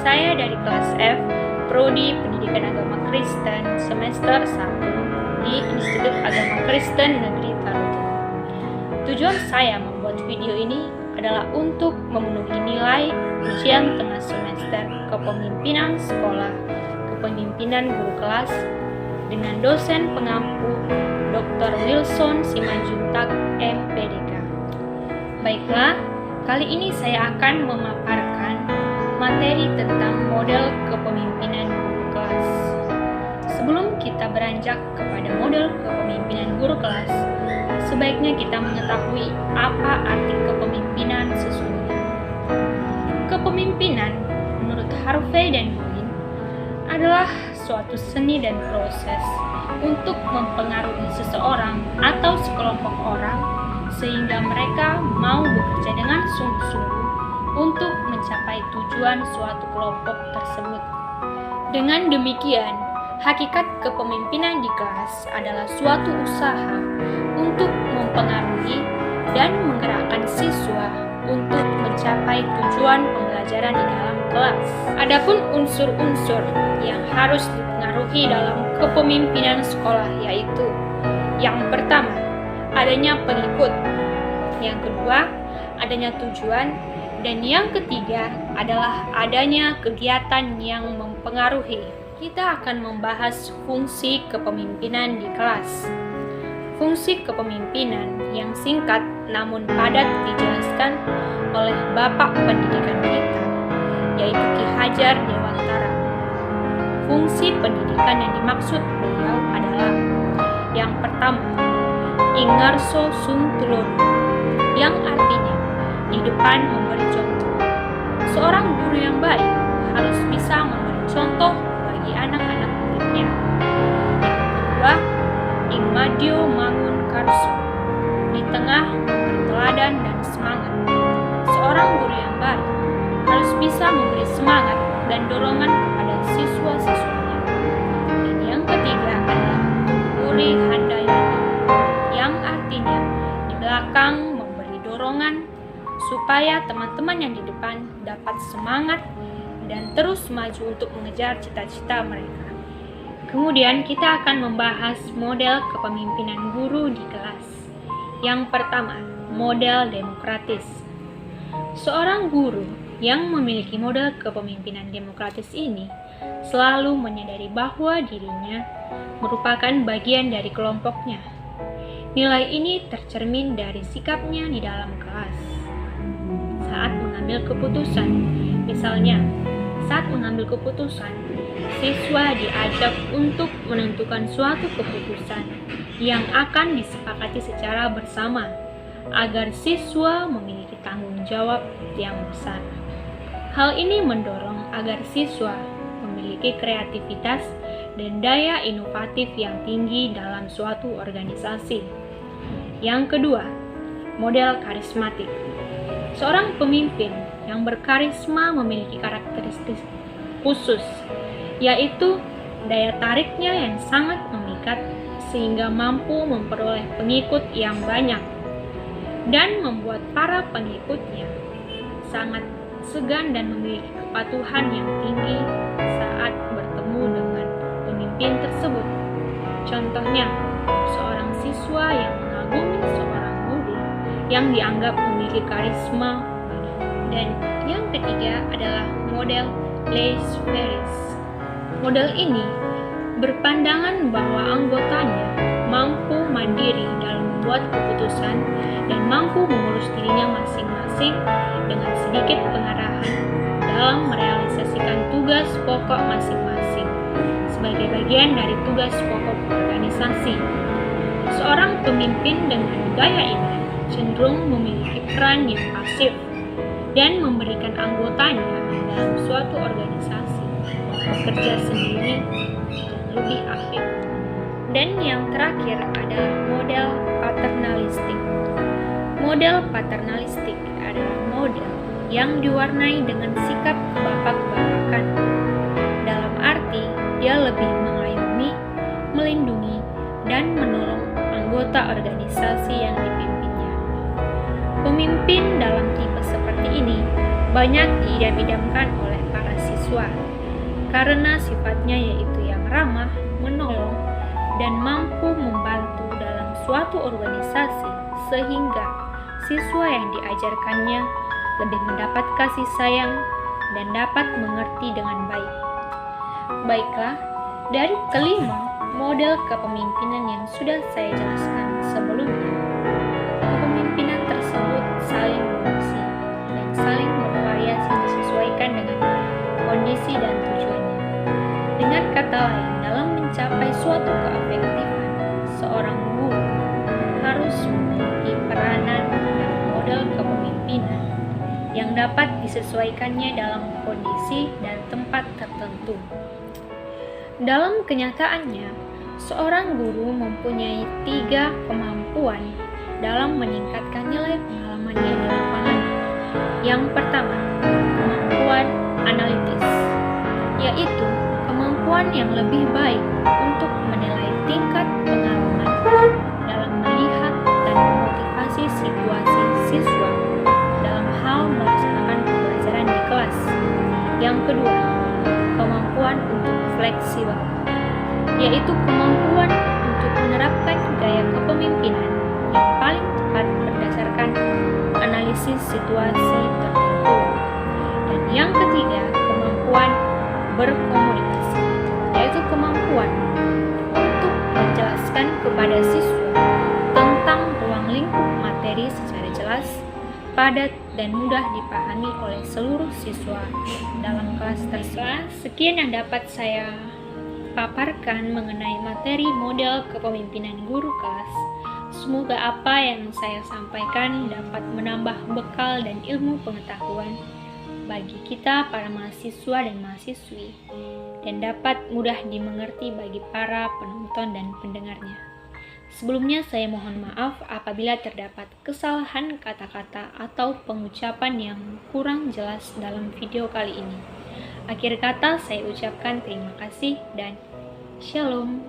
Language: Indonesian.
Saya dari kelas F, Prodi Pendidikan Agama Kristen semester 1 di Institut Agama Kristen Negeri Tarutung. Tujuan saya membuat video ini adalah untuk memenuhi nilai ujian tengah semester kepemimpinan sekolah, kepemimpinan guru kelas dengan dosen pengampu Dr. Wilson Simanjuntak MPDK. Baiklah, kali ini saya akan memaparkan materi tentang model kepemimpinan guru kelas. Sebelum kita beranjak kepada model kepemimpinan guru kelas, sebaiknya kita mengetahui apa arti kepemimpinan sesungguhnya. Kepemimpinan, menurut Harvey dan Bowen, adalah suatu seni dan proses untuk mempengaruhi seseorang atau sekelompok orang sehingga mereka mau bekerja dengan sungguh-sungguh untuk mencapai tujuan suatu kelompok tersebut. Dengan demikian, hakikat kepemimpinan di kelas adalah suatu usaha untuk mempengaruhi dan menggerakkan siswa untuk mencapai tujuan pembelajaran di dalam kelas. Adapun unsur-unsur yang harus dipengaruhi dalam kepemimpinan sekolah yaitu: yang pertama, adanya pengikut; yang kedua, adanya tujuan; dan yang ketiga adalah adanya kegiatan yang mempengaruhi. Kita akan membahas fungsi kepemimpinan di kelas. Fungsi kepemimpinan yang singkat namun padat dijelaskan oleh Bapak Pendidikan kita, yaitu Ki Hajar Dewantara. Fungsi pendidikan yang dimaksud beliau adalah: yang pertama, ingarso sum tulodo, yang artinya di depan memberi contoh. Seorang guru yang baik harus bisa memberi contoh bagi anak-anak muridnya. Yang kedua, ing madio mangun karso, di tengah memberi teladan dan semangat. Seorang guru yang baik harus bisa memberi semangat dan dorongan kepada siswa-siswanya. Dan yang ketiga adalah uri handayani, yang artinya di belakang memberi dorongan supaya teman-teman yang di depan dapat semangat dan terus maju untuk mengejar cita-cita mereka. Kemudian kita akan membahas model kepemimpinan guru di kelas. Yang pertama, model demokratis. Seorang guru yang memiliki model kepemimpinan demokratis ini selalu menyadari bahwa dirinya merupakan bagian dari kelompoknya. Nilai ini tercermin dari sikapnya di dalam kelas. Saat mengambil keputusan, misalnya saat mengambil keputusan, siswa diajak untuk menentukan suatu keputusan yang akan disepakati secara bersama agar siswa memiliki tanggung jawab yang besar. Hal ini mendorong agar siswa memiliki kreativitas dan daya inovatif yang tinggi dalam suatu organisasi. Yang kedua, model karismatik. Seorang pemimpin yang berkarisma memiliki karakteristik khusus, yaitu daya tariknya yang sangat memikat sehingga mampu memperoleh pengikut yang banyak dan membuat para pengikutnya sangat segan dan memiliki kepatuhan yang tinggi saat bertemu dengan pemimpin tersebut. Contohnya, seorang siswa yang mengagumi seorang guru yang dianggap memiliki karisma. Dan yang ketiga adalah model laissez-faire. Model ini berpandangan bahwa anggotanya mampu mandiri dalam membuat keputusan dan mampu mengurus dirinya masing-masing dengan sedikit pengarahan dalam merealisasikan tugas pokok masing-masing sebagai bagian dari tugas pokok organisasi. Seorang pemimpin dengan gaya ini cenderung memiliki peran yang pasif dan memberikan anggotanya dalam suatu organisasi bekerja sendiri dan lebih aktif. Dan yang terakhir adalah model paternalistik. Model paternalistik adalah model yang diwarnai dengan sikap kebapak-bapakan. Dalam arti, dia lebih mengayomi, melindungi, dan menolong anggota organisasi yang dipimpinnya. Pemimpin dalam tipe seperti ini banyak diidam-idamkan oleh para siswa, karena sifatnya yaitu yang ramah, menolong, dan mampu membantu dalam suatu organisasi sehingga siswa yang diajarkannya lebih mendapat kasih sayang dan dapat mengerti dengan baik. Baiklah, dari kelima model kepemimpinan yang sudah saya jelaskan sebelumnya, kepemimpinan tersebut saling mengisi dan saling bervariasi disesuaikan dengan kondisi dan tujuannya. Dengan kata lain, dalam mencapai suatu keefektifan, seorang guru harus memiliki peranan dan model kepemimpinan yang dapat disesuaikannya dalam kondisi dan tempat tertentu. Dalam kenyataannya, seorang guru mempunyai 3 kemampuan dalam meningkatkan nilai pengalamannya di lapangan. Yang pertama, kemampuan analitis, yaitu kemampuan yang lebih baik untuk menilai tingkat pengalaman dalam melihat dan memotivasi situasi siswa dalam hal melaksanakan pembelajaran di kelas. Yang kedua, kemampuan untuk fleksibel, yaitu kemampuan untuk menerapkan gaya kepemimpinan yang paling tepat berdasarkan analisis situasi tertentu. Dan yang ketiga, kemampuan berkomunikasi, yaitu kemampuan untuk menjelaskan kepada siswa tentang ruang lingkup materi secara jelas, padat, dan mudah dipahami oleh seluruh siswa dalam kelas tersebut. Sekian yang dapat saya paparkan mengenai materi model kepemimpinan guru kelas. Semoga apa yang saya sampaikan dapat menambah bekal dan ilmu pengetahuan bagi kita para mahasiswa dan mahasiswi, dan dapat mudah dimengerti bagi para penonton dan pendengarnya. Sebelumnya saya mohon maaf apabila terdapat kesalahan kata-kata atau pengucapan yang kurang jelas dalam video kali ini. Akhir kata saya ucapkan terima kasih dan shalom.